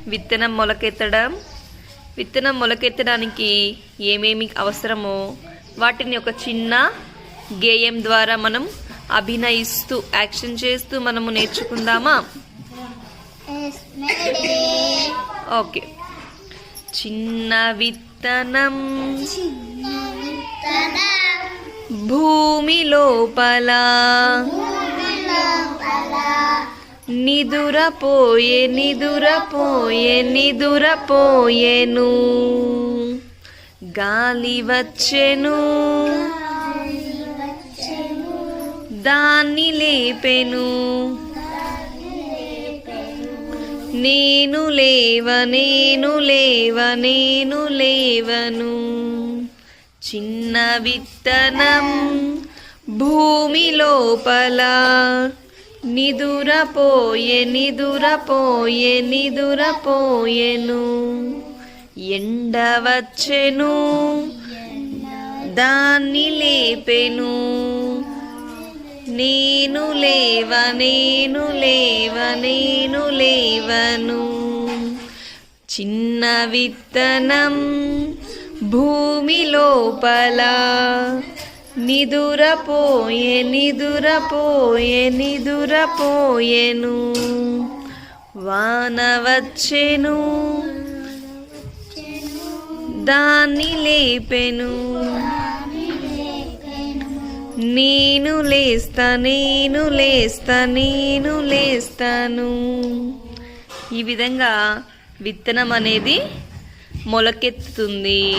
విత్తనం మొలకెత్తడానికి ఏమేమి అవసరమో వాటిని ఒక చిన్న గేయం ద్వారా మనం అభినయిస్తూ యాక్షన్ చేస్తూ మనము నేర్చుకుందామా? ఓకే. చిన్న విత్తనం భూమి లోపల నిదురపోయెను. గాలి వచ్చెను దాన్ని లేపెను. నేను లేవను. చిన్న విత్తనం భూమి లోపల నిదురపోయెను. ఎండ వచ్చెను దాన్ని లేపెను. నేను లేవను. చిన్న విత్తనం భూమి లోపల నిదురపోయెను. వాన వచ్చెను దాన్ని లేపెను. నేను లేస్తాను. ఈ విధంగా విత్తనం అనేది మొలకెత్తుతుంది.